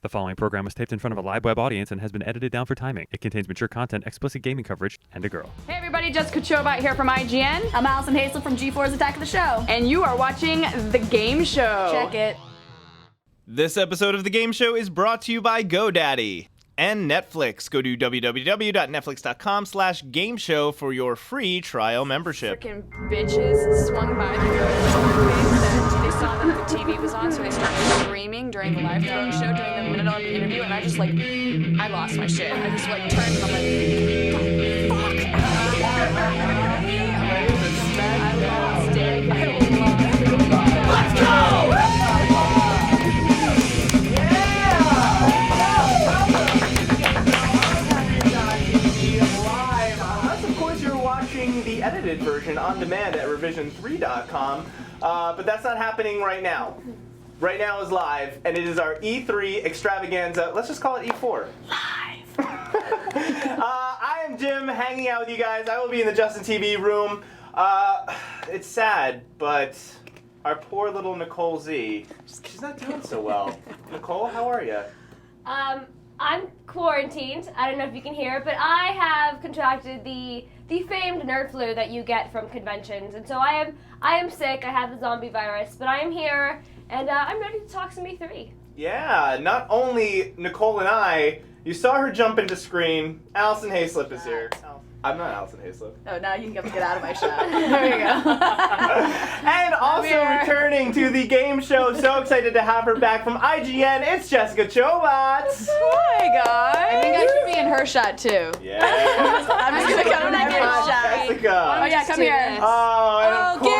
The following program was taped in front of a live web audience and has been edited down for timing. It contains mature content, explicit gaming coverage, and a girl. Hey everybody, Jessica Chobot here from IGN. I'm Alison Haislip from G4's Attack of the Show. And you are watching The Game Show. Check it. This episode of The Game Show is brought to you by GoDaddy and Netflix. Go to www.netflix.com/gameshow for your free trial membership. Freaking bitches swung by the door that they saw that the TV was on, so they started screaming during the live phone show during the minute-long interview, and I just I lost my shit. I just turned and I'm like, fuck. I lost it. Let's go! The edited version on demand at revision3.com, but that's not happening right now. Right now is live, and it is our E3 extravaganza. Let's just call it E4. Live. I am Jim, hanging out with you guys. I will be in the Justin TV room. It's sad, but our poor little Nikole Z, she's not doing so well. Nikole, how are you? I'm quarantined. I don't know if you can hear, but I have contracted the famed nerd flu that you get from conventions, and so I am sick. I have the zombie virus, but I am here, and I'm ready to talk some E3. Yeah, not only Nikole and I, you saw her jump into screen. Alison Haislip is here. I'm not Alison Haislip. Oh, now you can get out of my shot. There you go. And also returning to the game show, so excited to have her back from IGN, it's Jessica Chobot. Hi, guys. I think I should be in her shot, too. Yeah. I'm just going to come in and get a shot. Jessica. Oh, yeah, come here. Oh, and of course. I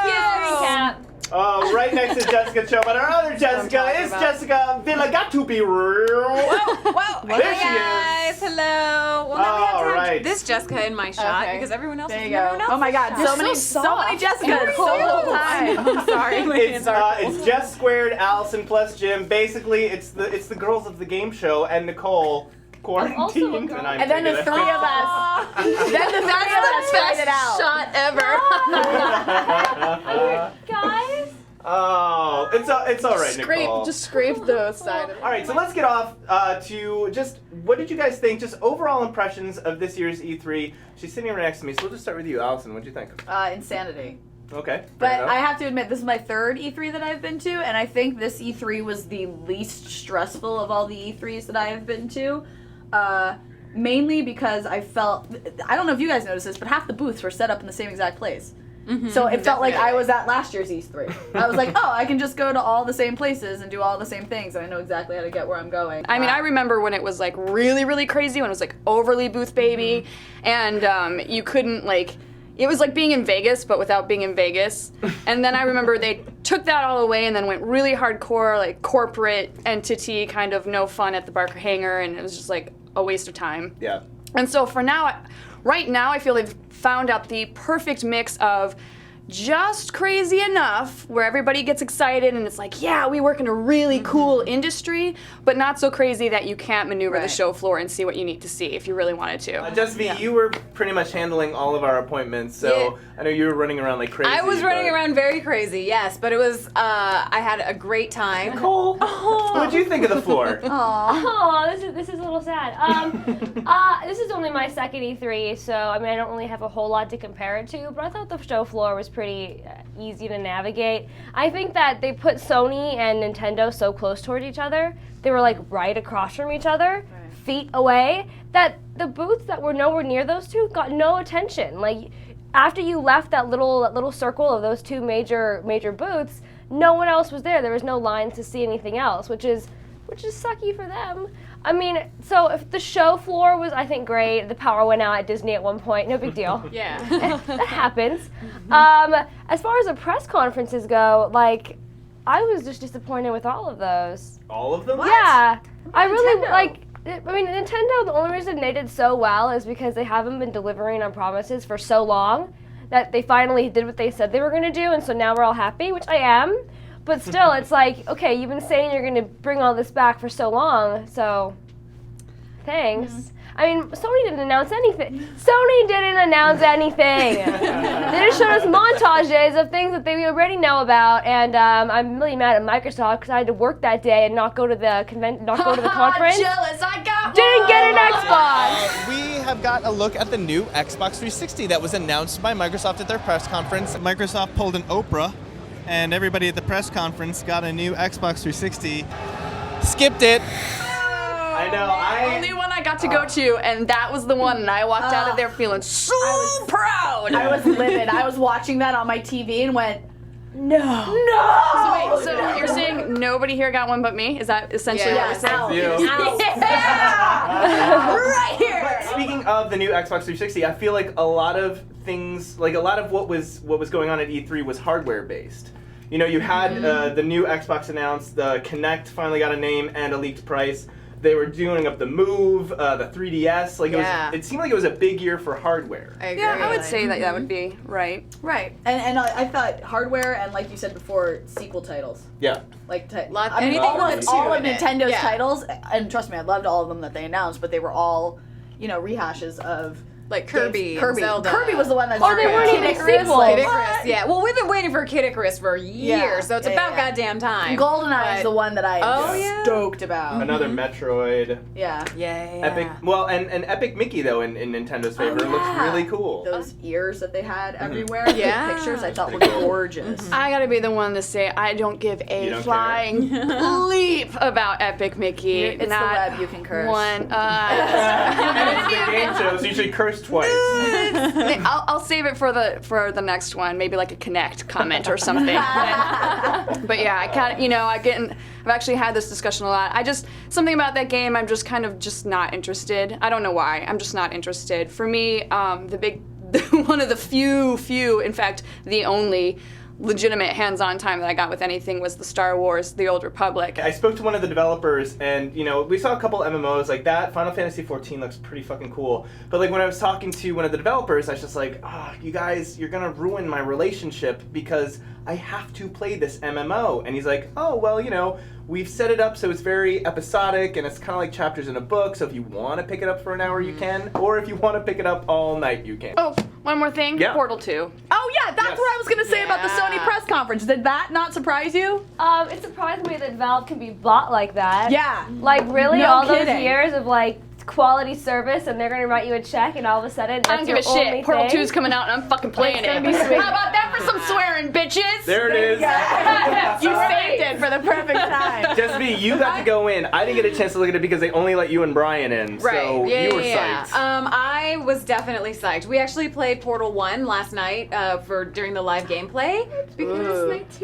can't recap. Oh, right next to Jessica Chobot, our other Jessica is Jessica Villarreal. Well, There hey she guys, is. hello. Well, now we have to have right. this Jessica in my shot Okay. because everyone else There is you everyone go. else. Oh my God, so many Jessicas, so little time. I'm sorry. It's Jess squared, Allison plus Jim. Basically, it's the girls of the game show and Nikole quarantined, girl. I'm And then the taking three it. of us. Then the three of us tried it out. shot ever. Guys? Oh, it's all right, Nikole. Just scrape the side of it. All right, so let's get off to just what did you guys think? Just overall impressions of this year's E3. She's sitting right next to me, so we'll just start with you, Allison. What did you think? Insanity. Okay. But fair enough. I have to admit, this is my third E3 that I've been to, and I think this E3 was the least stressful of all the E3s that I have been to. Mainly because I felt, I don't know if you guys noticed this, but half the booths were set up in the same exact place. So it felt like I was at last year's E3. I was like, oh, I can just go to all the same places and do all the same things, and I know exactly how to get where I'm going. I mean, I remember when it was really, really crazy, when it was overly booth baby, and you couldn't it was like being in Vegas, but without being in Vegas. And then I remember they took that all away and then went really hardcore, corporate entity, kind of no fun at the Barker Hangar, and it was just a waste of time. Yeah. And so for now, right now, I feel they've found out the perfect mix of just crazy enough where everybody gets excited and it's yeah, we work in a really cool industry, but not so crazy that you can't maneuver the show floor and see what you need to see if you really wanted to. Jess V, you were pretty much handling all of our appointments, so I know you were running around like crazy. I was running around very crazy, yes, but it was, I had a great time. Nikole, what'd you think of the floor? Oh, this is a little sad. This is only my second E3, so I mean I don't really have a whole lot to compare it to, but I thought the show floor was pretty easy to navigate. I think that they put Sony and Nintendo so close toward each other. They were right across from each other, feet away, that the booths that were nowhere near those two got no attention. After you left that little circle of those two major booths, no one else was there. There was no lines to see anything else, which is sucky for them. I mean, so if the show floor was, I think, great. The power went out at Disney at one point. No big deal. Yeah. That happens. As far as the press conferences go, I was just disappointed with all of those. All of them? Yeah. I really, Nintendo, the only reason they did so well is because they haven't been delivering on promises for so long that they finally did what they said they were going to do, and so now we're all happy, which I am. But still, it's okay, you've been saying you're going to bring all this back for so long, so thanks. I mean, Sony didn't announce anything. Sony didn't announce anything. They just showed us montages of things that they already know about, and I'm really mad at Microsoft because I had to work that day and not go to the conference. Jealous, I got Didn't get an Xbox. We have got a look at the new Xbox 360 that was announced by Microsoft at their press conference. Microsoft pulled an Oprah, and everybody at the press conference got a new Xbox 360. Skipped it. I know. Only one I got to go to, and that was the one, and I walked out of there feeling so proud. I was livid. I was watching that on my TV and went, no. So wait, so you're saying nobody here got one but me? Is that essentially what you're saying? You. Right here. But speaking of the new Xbox 360, I feel like a lot of things, like a lot of what was going on at E3 was hardware based. You know, you had the new Xbox announced, the Kinect finally got a name and a leaked price. They were doing up the Move, the 3DS. Like it seemed like it was a big year for hardware. I agree. Yeah, I would say that would be right. Right. And I thought hardware and, like you said before, sequel titles. Yeah. Like, Anything almost with all two of in it. Nintendo's Yeah. titles, and trust me, I loved all of them that they announced, but they were all, rehashes of Like Kirby, Kirby. and Zelda. Kirby was the one that Or they weren't even sequels. Kid Icarus, yeah. Well, we've been waiting for Kid Icarus for years, Yeah. so it's Yeah, about yeah. goddamn time. GoldenEye is the one that I Oh, am yeah. stoked about. Another Metroid. Yeah. Yeah. Epic. Well, and Epic Mickey though in Nintendo's favor looks really cool. Those ears that they had everywhere, Yeah. the pictures I thought were Pretty cool. gorgeous. I gotta be the one to say I don't give You a don't flying leap about Epic Mickey. It's the Not web, you can curse. one. And it's the game shows usually curse twice. I'll save it for the next one, maybe like a Connect comment or something. But yeah, I kind of, I've actually had this discussion a lot. Something about that game, I'm just kind of just not interested. I don't know why. I'm just not interested. For me, one of the few, in fact, the only legitimate hands-on time that I got with anything was the Star Wars: The Old Republic. I spoke to one of the developers, and we saw a couple MMOs like that. Final Fantasy XIV looks pretty fucking cool. But like when I was talking to one of the developers, I was just like, you guys, you're gonna ruin my relationship because I have to play this MMO. And he's like, oh well, we've set it up so it's very episodic and it's kind of like chapters in a book. So if you want to pick it up for an hour, you can, or if you want to pick it up all night, you can. Oh, one more thing. Yeah. Portal 2. Oh yeah, that's Yes. what I was gonna say about the Yeah. Sony press conference. Did that not surprise you? It surprised me that Valve can be bought like that. Yeah. Like really, No all kidding. those years of like quality service, and they're gonna write you a check, and all of a sudden I don't give a that's your shit. only Portal thing. 2 is coming out and I'm fucking playing It's gonna it. be sweet. How about that for some swearing, bitches? There it is. You saved it for the perfect time. Just me, you got to go in. I didn't get a chance to look at it because they only let you and Brian in. Right. So yeah, you were yeah, psyched. yeah. I was definitely psyched. We actually played Portal 1 last night during the live gameplay.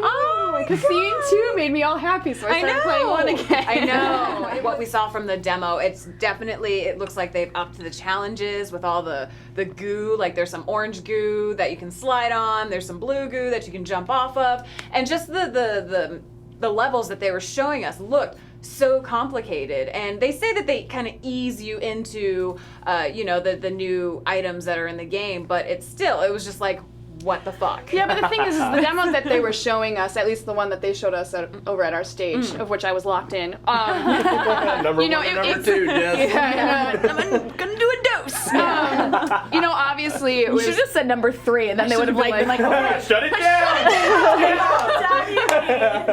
Oh, Because seeing 2 made me all happy, so I started playing 1 again. I know. What we saw from the demo, it looks like they've upped the challenges with all the goo. Like there's some orange goo that you can slide on. There's some blue goo that you can jump off of. And just the levels that they were showing us looked so complicated, and they say that they kind of ease you into the new items that are in the game, but it was just like, what the fuck? Yeah, but the thing is the demos that they were showing us, at least the one that they showed us over at our stage, of which I was locked in. Number one and number 2, Jess. Yeah, I'm gonna do a dose. Obviously it You was. should have just said number 3, and then they would have been like, okay. Shut it down!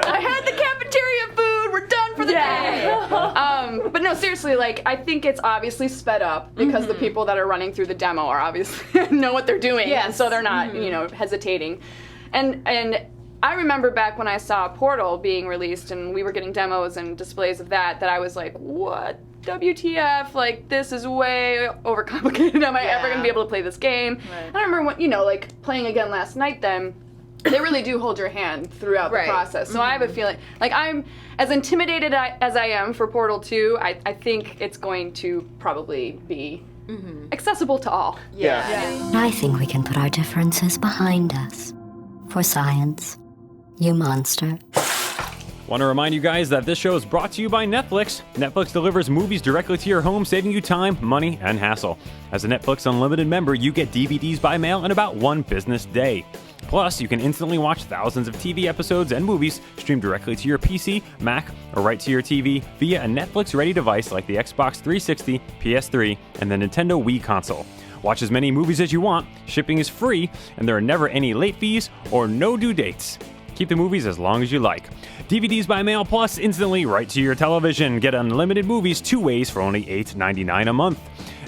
I had the cafeteria food. We're done for the day. But no, seriously, I think it's obviously sped up because the people that are running through the demo are obviously know what they're doing, and so they're not, hesitating. And I remember back when I saw Portal being released and we were getting demos and displays of that I was like, what? WTF, this is way overcomplicated. Am I ever going to be able to play this game? Right. And I remember when, playing again last night then, they really do hold your hand throughout the process. So I have a feeling, I'm as intimidated as I am for Portal 2, I think it's going to probably be accessible to all. Yeah. I think we can put our differences behind us. For science. You monster. Want to remind you guys that this show is brought to you by Netflix. Netflix delivers movies directly to your home, saving you time, money, and hassle. As a Netflix Unlimited member, you get DVDs by mail in about 1 business day. Plus, you can instantly watch thousands of TV episodes and movies streamed directly to your PC, Mac, or right to your TV via a Netflix-ready device like the Xbox 360, PS3, and the Nintendo Wii console. Watch as many movies as you want, shipping is free, and there are never any late fees or no due dates. Keep the movies as long as you like. DVDs by mail plus instantly right to your television. Get unlimited movies 2 ways for only $8.99 a month.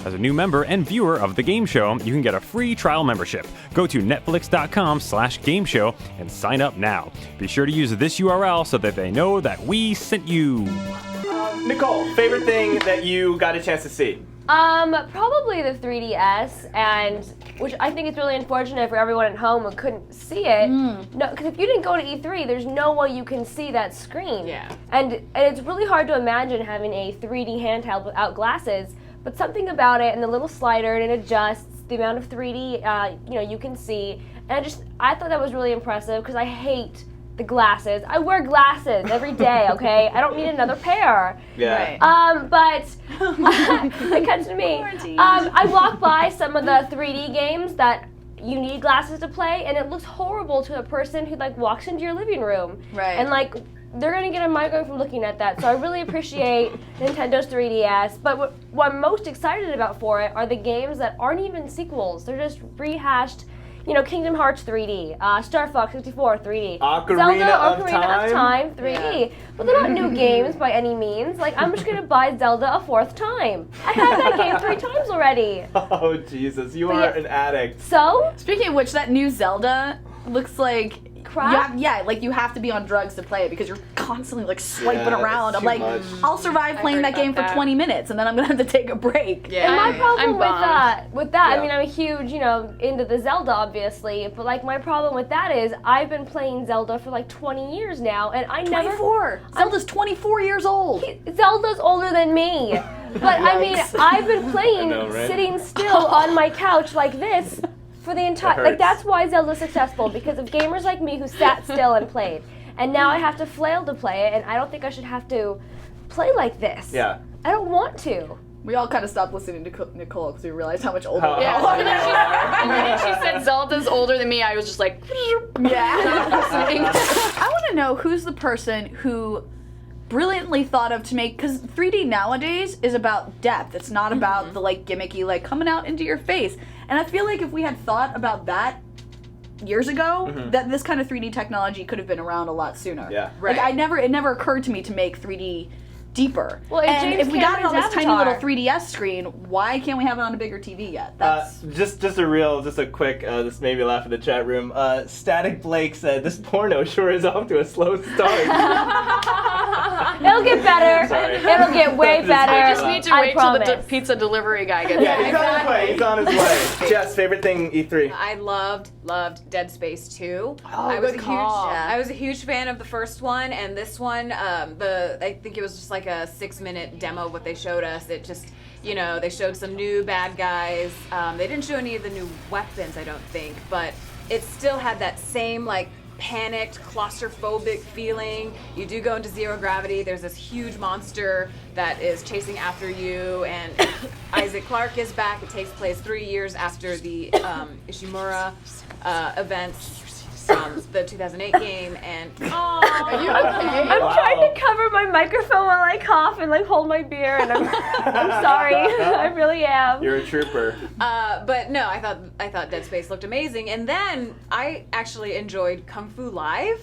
As a new member and viewer of The Game Show, you can get a free trial membership. Go to netflix.com/gameshow and sign up now. Be sure to use this URL so that they know that we sent you. Nikole, favorite thing that you got a chance to see? Probably the 3DS, and which I think is really unfortunate for everyone at home who couldn't see it. No, because if you didn't go to E3, there's no way you can see that screen. Yeah. And it's really hard to imagine having a 3D handheld without glasses. But something about it, and the little slider, and it adjusts the amount of 3D you can see. And I thought that was really impressive because I hate the glasses. I wear glasses every day, okay? I don't need another pair. Yeah. Right. But it comes to me. I walk by some of the 3D games that you need glasses to play, and it looks horrible to a person who walks into your living room. Right. And they're gonna get a migraine from looking at that. So I really appreciate Nintendo's 3DS. But what I'm most excited about for it are the games that aren't even sequels. They're just rehashed. Kingdom Hearts 3D, Star Fox 64 3D, Ocarina of Time 3D. But they're not new games by any means. I'm just gonna buy Zelda a 4th time. I had that game 3 times already. Oh Jesus, you are an addict. So? Speaking of which, that new Zelda looks like crap. You have to be on drugs to play it because you're constantly swiping around. I'm much. I'll survive playing that game for 20 minutes and then I'm gonna have to take a break. Yeah. And my problem with that, Yeah. I mean, I'm a huge, into the Zelda, obviously, but my problem with that is I've been playing Zelda for 20 years now, and I never. 24. Zelda's 24 years old. Zelda's older than me, but I mean, I've been playing know, right? sitting still on my couch like this for the entire. hurts. That's why Zelda's successful, because of gamers like me who sat still and played, and now I have to flail to play it, and I don't think I should have to play like this. Yeah. I don't want to. We all kind of stopped listening to Nikole because we realized how much older How- we how are. old you are. The minute she said Zelda's older than me, I was just like, Yeah. listening. I want to know who's the person who brilliantly thought of to make, because 3D nowadays is about depth. It's not about the gimmicky coming out into your face. And I feel like if we had thought about that years ago, that this kind of 3D technology could have been around a lot sooner. Yeah. Right. It never occurred to me to make 3D deeper. Well, and James if we got it on this Cameron's tiny little Avatar. 3DS screen, why can't we have it on a bigger TV yet? That's Just a quick, this made me laugh in the chat room. Static Blake said, this porno sure is off to a slow start. It'll get better. Sorry. It'll get way Just better. I just need to I wait till the promise. pizza delivery guy gets Yeah, here. he's on his way. He's on his way. Jess, favorite thing E3? I loved Dead Space 2. Oh, I was good a call. I was a huge fan of the first one, and this one, I think it was just like a 6-minute demo of what they showed us. It just, they showed some new bad guys. They didn't show any of the new weapons, I don't think, but it still had that same panicked, claustrophobic feeling. You do go into zero gravity. There's this huge monster that is chasing after you, and Isaac Clarke is back. It takes place 3 years after the Ishimura events from the 2008 game, and Are you okay? I'm trying to cover my microphone while I cough and hold my beer, and I'm sorry. I really am. You're a trooper. but no, I thought Dead Space looked amazing, and then I actually enjoyed Kung Fu Live.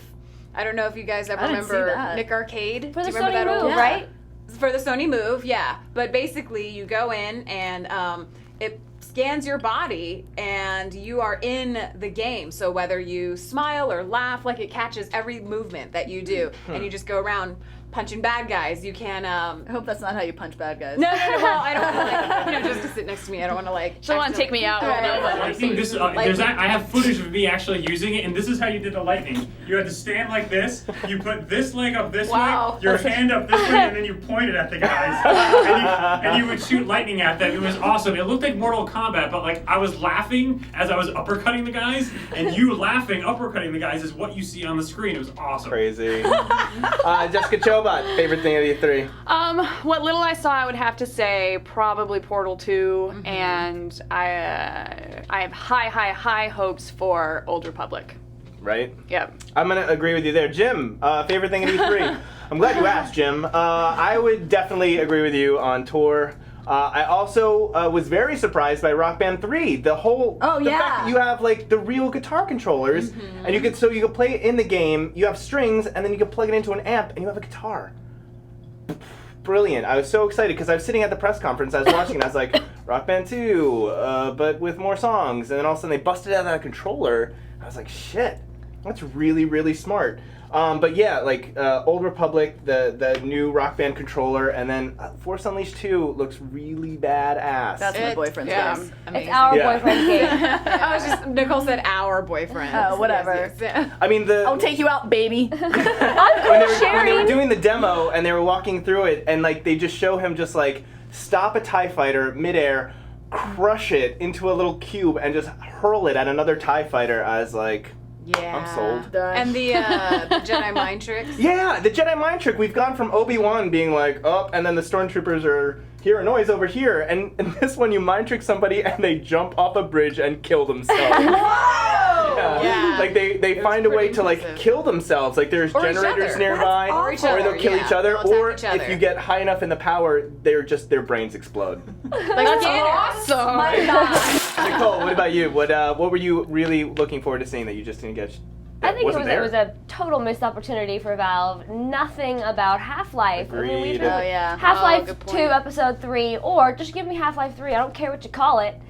I don't know if you guys ever I didn't see remember that. Nick Arcade. For the Do you remember Sony that Move, old? right? For the Sony Move, yeah. But basically, you go in and it scans your body, and you are in the game. So whether you smile or laugh, it catches every movement that you do, and you just go around punching bad guys. You can. I hope that's not how you punch bad guys. No. Well, I don't want to, just to sit next to me. I don't want to She'll want to take me out. I think this. I have footage of me actually using it, and this is how you did the lightning. You had to stand like this. You put this leg up this Wow. way, your hand up this way, and then you pointed at the guys, and you would shoot lightning at them. It was awesome. It looked like Mortal Kombat, but I was laughing as I was uppercutting the guys, and you laughing uppercutting the guys is what you see on the screen. It was awesome. Crazy. Jessica Chobot, favorite thing of E3? What little I saw, I would have to say probably Portal 2, and I have high hopes for Old Republic. right? Yeah. I'm gonna agree with you there. Jim, favorite thing at E3? I'm glad you asked, Jim. I would definitely agree with you on tour. I also was very surprised by Rock Band 3. The fact that you have like the real guitar controllers, and you can play it in the game. You have strings, and then you can plug it into an amp, and you have a guitar. Brilliant! I was so excited because I was sitting at the press conference. I was watching, and I was like, Rock Band 2, but with more songs. And then all of a sudden, they busted out that controller. I was like, shit, that's really, really smart. But yeah, like Old Republic, the new Rock Band controller, and then Force Unleashed 2 looks really badass. That's my boyfriend's game. It's our boyfriend's game. I was just Nikole said our boyfriend. Oh, whatever. Yes. I mean, I'll take you out, baby. when they were doing the demo and they were walking through it, and like they just show him just like stop a TIE fighter midair, crush it into a little cube, and just hurl it at another TIE fighter. I was like, Yeah. I'm sold. And the Jedi mind tricks. Yeah, the Jedi mind trick. We've gone from Obi-Wan being like, oh, and then the stormtroopers are hear a noise over here, and in this one you mind trick somebody and they jump off a bridge and kill themselves. Yeah. Like they find a way to like kill themselves. Like there's Or each generators other. nearby, Or each other, they'll kill yeah. each other, They'll attack or each other. if you get high enough in the power, their brains explode. Like Awesome. My God. Nikole, what about you? What were you really looking forward to seeing that you just didn't get? I think wasn't it was a total missed opportunity for Valve. Nothing about Half-Life. I mean, Agreed. Oh, yeah. Half-Life good 2, point. Episode 3, or just give me Half-Life 3. I don't care what you call it.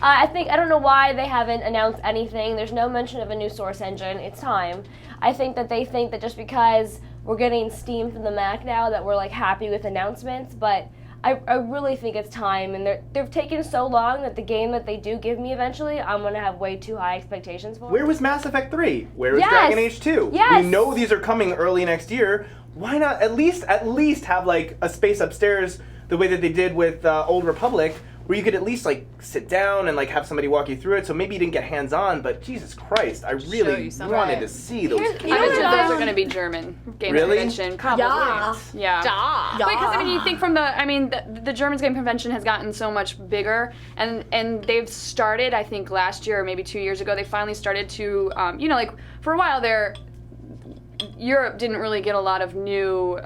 I don't know why they haven't announced anything. There's no mention of a new Source engine. It's time. I think that they think that just because we're getting Steam from the Mac now that we're like happy with announcements, but I really think it's time, and they've taken so long that the game that they do give me eventually, I'm gonna have way too high expectations for. Where was Mass Effect 3? Where was Yes. Dragon Age 2? Yes. We know these are coming early next year. Why not at least have like a space upstairs the way that they did with Old Republic, where you could at least like sit down and like have somebody walk you through it. So maybe you didn't get hands-on, but Jesus Christ, I really you some. wanted Right. to see those. Here's- I you know bet what, you those are um, going to be German game Really? convention. Probably. Yeah. Yeah. Duh. Because I mean, you think from the Germans game convention has gotten so much bigger, and they've started. I think last year or maybe 2 years ago, they finally started to, like for a while there, Europe didn't really get a lot of new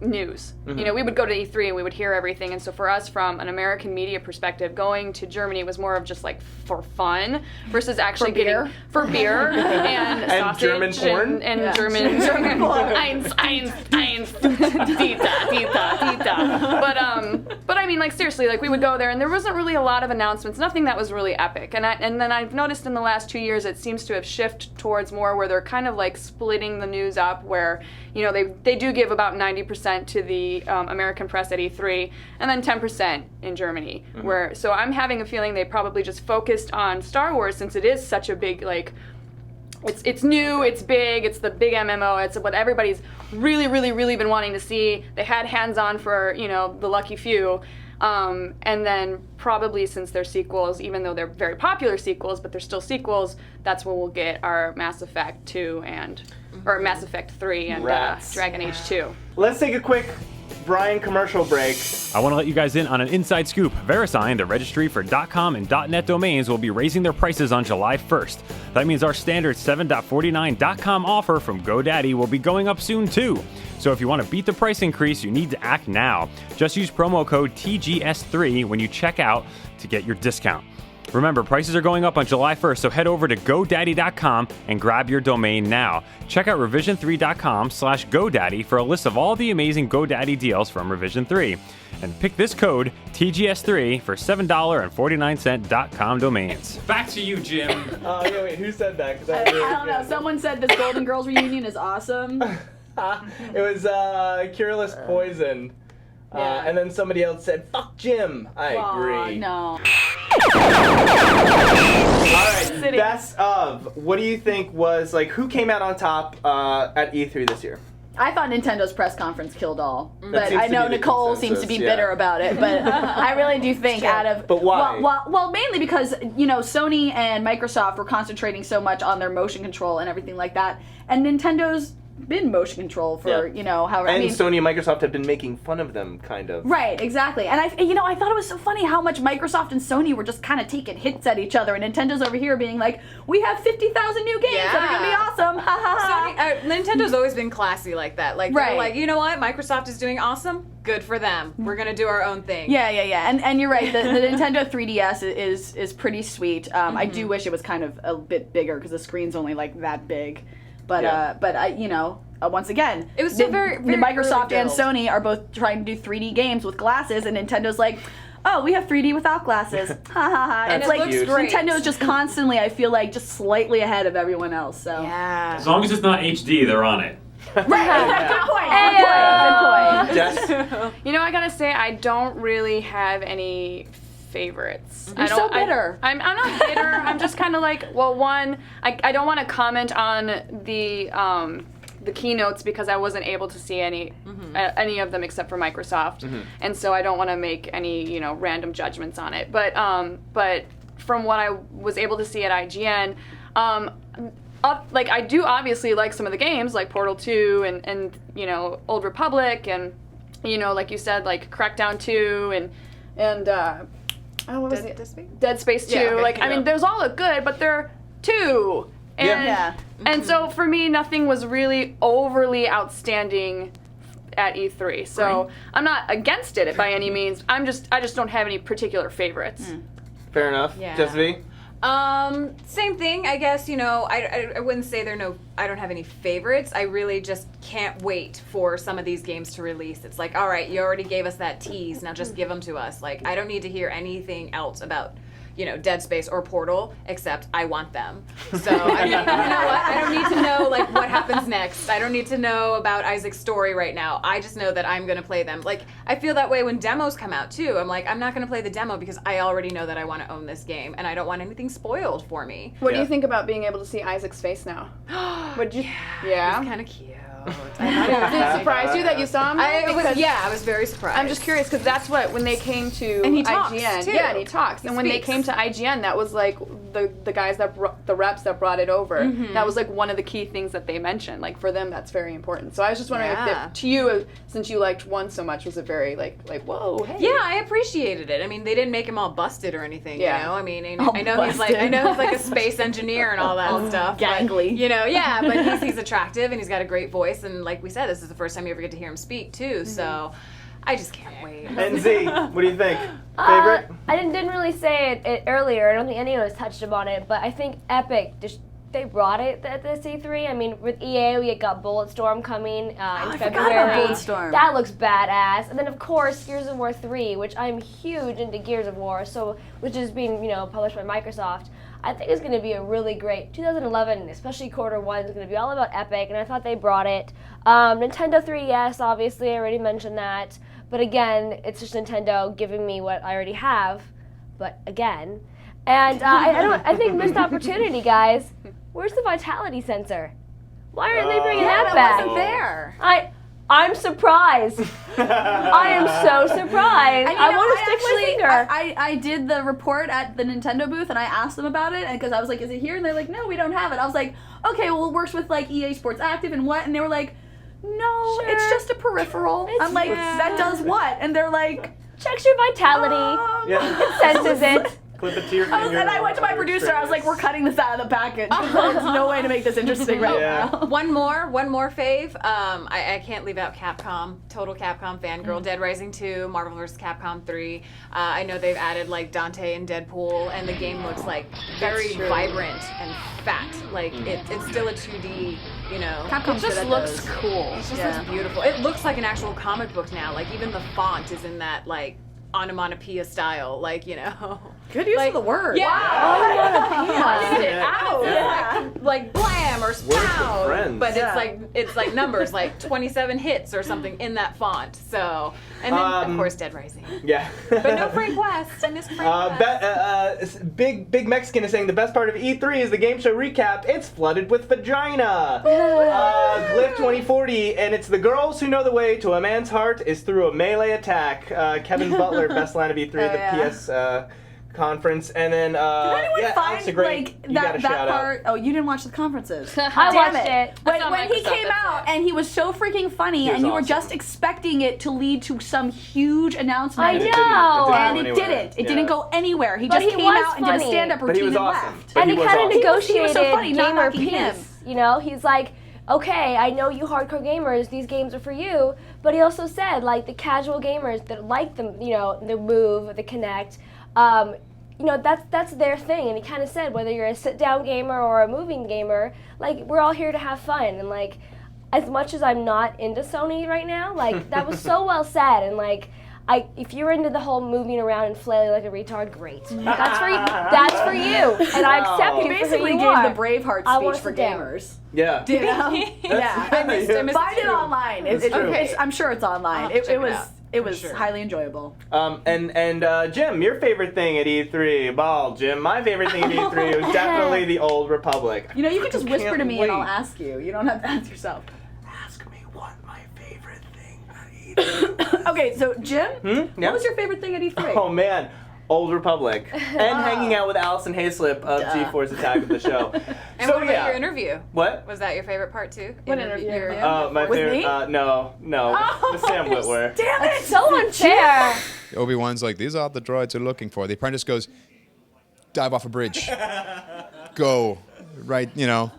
news. Mm-hmm. We would go to E3 and we would hear everything, and so for us, from an American media perspective, going to Germany was more of just like for fun versus actually getting for beer and sausage German porn? and German porn. Eins, Tita. But I mean, like seriously, like we would go there and there wasn't really a lot of announcements, nothing that was really epic. And then I've noticed in the last 2 years it seems to have shifted towards more where they're kind of like splitting the news up, where they do give about 90% to the American press at E3 and then 10% in Germany. So I'm having a feeling they probably just focused on Star Wars, since it is such a big like. It's new, it's big, it's the big MMO, it's what everybody's really, really, really been wanting to see. They had hands-on for, the lucky few. And then probably since they're sequels, even though they're very popular sequels, but they're still sequels, that's when we'll get our Mass Effect 2 or Mass Effect 3 and Rats. Dragon Age 2. Let's take a quick Brian commercial break. I want to let you guys in on an inside scoop. VeriSign, the registry for .com and .net domains, will be raising their prices on July 1st. That means our standard 7.49.com offer from GoDaddy will be going up soon too. So if you want to beat the price increase, you need to act now. Just use promo code TGS3 when you check out to get your discount. Remember, prices are going up on July 1st, so head over to GoDaddy.com and grab your domain now. Check out revision3.com/GoDaddy for a list of all the amazing GoDaddy deals from Revision 3. And pick this code, TGS3, for $7.49.com domains. Back to you, Jim. Yeah, wait, who said that? 'Cause I don't know. Someone said this Golden Girls reunion is awesome. It was Cureless Poison. Yeah. And then somebody else said, fuck Jim. I agree. No. Alright, best of. What do you think was, like, who came out on top at E3 this year? I thought Nintendo's press conference killed all, but seems I to know be the Nikole seems to be consensus, bitter yeah. about it. But I really do think out of But why? Well, mainly because Sony and Microsoft were concentrating so much on their motion control and everything like that, and Nintendo's been motion control for however. And Sony and Microsoft have been making fun of them, kind of. Right, exactly. And I thought it was so funny how much Microsoft and Sony were just kind of taking hits at each other, and Nintendo's over here being like, we have 50,000 new games that are gonna be awesome. Ha ha ha. Nintendo's always been classy like that. Like, they're like, you know what? Microsoft is doing awesome. Good for them. We're gonna do our own thing. Yeah. And you're right. The Nintendo 3DS is pretty sweet. I do wish it was kind of a bit bigger because the screen's only like that big. But once again, it was still very Microsoft and Sony are both trying to do 3D games with glasses, and Nintendo's like, oh, we have 3D without glasses. Ha ha ha. And it's it like looks great. Nintendo's just constantly, I feel like, just slightly ahead of everyone else. So yeah. As long as it's not HD, they're on it. Right. Good point. Jess? I gotta say, I don't really have any favorites. You're so bitter. I'm not bitter. I'm just kind of like, well, one, I don't want to comment on the keynotes because I wasn't able to see any of them except for Microsoft, and so I don't want to make any random judgments on it. But from what I was able to see at IGN, I do obviously like some of the games like Portal 2 and Old Republic and like you said, like Crackdown 2 and what was it? Dead Space 2. Yeah, okay. I mean, those all look good, but they're 2. And so for me, nothing was really overly outstanding at E3. So I'm not against it by any means. I just don't have any particular favorites. Fair enough. Yeah. Jess V? Same thing, I guess. I wouldn't say I don't have any favorites. I really just can't wait for some of these games to release. It's like, all right, you already gave us that tease, now just give them to us. Like, I don't need to hear anything else about Dead Space or Portal, except I want them. So, I mean, you know what? I don't need to know, what happens next. I don't need to know about Isaac's story right now. I just know that I'm going to play them. Like, I feel that way when demos come out, too. I'm like, I'm not going to play the demo because I already know that I want to own this game, and I don't want anything spoiled for me. What do you think about being able to see Isaac's face now? Yeah. He's kind of cute. Did it surprise you that you saw him? I was very surprised. I'm just curious because that's when they came to and he IGN. Talks, too. Yeah, and he talks. And when they came to IGN, that was like the guys the reps that brought it over. That was like one of the key things that they mentioned. Like for them, that's very important. So I was just wondering if to you, since you liked one so much, was it very like whoa? Hey. Yeah, I appreciated it. I mean, they didn't make him all busted or anything. Yeah. I mean, I know he's like a space engineer and all that stuff. Gangly. But, but he's attractive and he's got a great voice, and like we said, this is the first time you ever get to hear him speak too. So I just can't wait. And Z, what do you think? Favorite? I didn't really say it earlier. I don't think anyone has touched upon it, but I think Epic they brought it at this E3. I mean, with EA, we got Bulletstorm coming in I February. forgot about Bulletstorm. That looks badass. And then, of course, Gears of War 3, which I'm huge into Gears of War, which is being published by Microsoft. I think it's going to be a really great 2011, especially quarter one, is going to be all about Epic, and I thought they brought it. Nintendo 3DS, obviously, I already mentioned that. But again, it's just Nintendo giving me what I already have, but again. And I think missed opportunity, guys. Where's the vitality sensor? Why aren't they bringing that back? Wasn't there. I'm surprised. I am so surprised. And, I want to stick my finger. I did the report at the Nintendo booth, and I asked them about it, and because I was like, is it here? And they're like, no, we don't have it. I was like, okay, well, it works with like EA Sports Active and what? And they were like, no, Sure. it's just a peripheral. I'm like, that does what? And they're like, checks your vitality. It senses it. Clip it to your finger. And I went to my producer. I was like, "We're cutting this out of the package. There's no way to make this interesting right now." One more fave. I can't leave out Capcom. Total Capcom fangirl. Dead Rising 2, Marvel vs. Capcom 3. I know they've added like Dante and Deadpool, and the game looks like very vibrant and fat. Like it's still a 2D. Capcom It just looks cool. It just looks beautiful. It looks like an actual comic book now. Like even the font is in that like onomatopoeia style. Good use of the word. Yeah. Onomatopoeia. It out. Yeah. Like blam or Words with spout. friends. But it's like numbers, like 27 hits or something in that font. So, and then of course Dead Rising. Yeah. But no Frank West. I miss Frank West. Big Mexican is saying the best part of E3 is the game show recap. It's flooded with vagina. Glyph 2040, and it's the girls who know the way to a man's heart is through a melee attack. Kevin Butler, best line of E3, PS conference, and then Did anyone yeah, find Alex, a great, like you got a that shout part? Oh, you didn't watch the conferences. I Damn watched it. When, on when he Microsoft, came that's out it. and he was so freaking funny, He was and you were awesome. just expecting it to lead to some huge announcement. I And it know. didn't And go it anywhere. didn't. It Yeah. didn't go anywhere. He But just he came was out and did a funny. stand-up But routine he was and awesome. left. But And he was kind of awesome. was so negotiated funny, not gamer knocking peace. him. You know, he's like, okay, I know you hardcore gamers, these games are for you. But he also said, like, the casual gamers that like the, you know, the Move, the Kinect, you know, that's their thing. And he kind of said, whether you're a sit-down gamer or a moving gamer, like, we're all here to have fun. And like, as much as I'm not into Sony right now, like, that was so well said. And like, if you're into the whole moving around and flailing like a retard, great. That's for you. That's for you. And I accept He you for who basically you gave are. the Braveheart I want speech for to sit down. gamers. Yeah. You know? Yeah. I missed Find it too. online. That's true. I'm sure it's online. I'll have to check it out, It for was sure. highly enjoyable. And Jim, your favorite thing at E3? Ball, Jim. My favorite thing at E3 was definitely the Old Republic. You know, you can just whisper Can't to me and I'll wait. ask you. You don't have to ask yourself. Ask me what my favorite thing at E3. Okay, so Jim, Yeah? what was your favorite thing at E3? Oh man, Old Republic, and hanging out with Alison Haislip of G-Force Attack of the show. And So what about yeah, your interview? what? Was that your favorite part too? What interview? My With favorite. me? No, with Sam Witwer. Damn it! So unfair. Obi-Wan's like, these are the droids you're looking for. The apprentice goes, dive off a bridge. Go. Right, you know.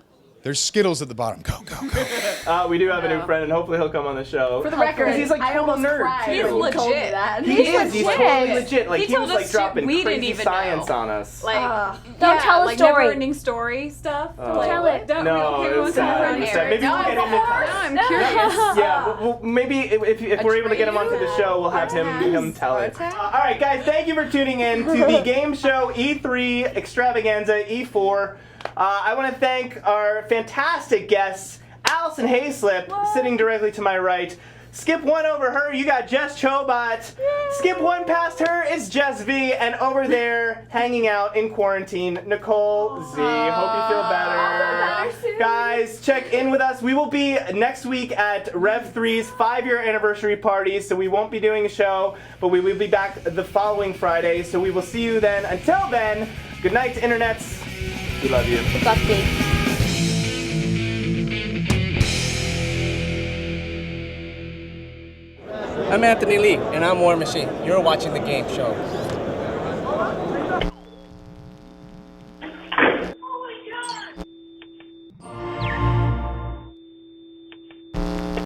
There's Skittles at the bottom. Go, go, go. We do have a new friend, and hopefully he'll come on the show. For the record, he's like I total almost nerd cried He's when you told me legit. that. He is. He's legit. totally legit. Like He he told was us like shit dropping we didn't crazy even science know. on us. Like, Don't tell a like story. never-ending story stuff. Like, tell it. Don't No, we it don't was care sad. what's It was on sad. air. Maybe we'll get him to I'm curious. Yeah, well, maybe if we're able to get him onto the show, we'll have him tell it. All right, guys, thank you for tuning in to the game show E3 Extravaganza E4. I want to thank our fantastic guests, Alison Haislip, sitting directly to my right. Skip one over her, you got Jess Chobot. Skip one past her is Jess V, and over there, hanging out in quarantine, Nikole Z. Hope you feel better. Guys, check in with us. We will be next week at Rev 3's 5-year anniversary party, so we won't be doing a show, but we will be back the following Friday, so we will see you then. Until then, good night, internets. We love you. Fuck me. I'm Anthony Lee, and I'm War Machine. You're watching The Game Show.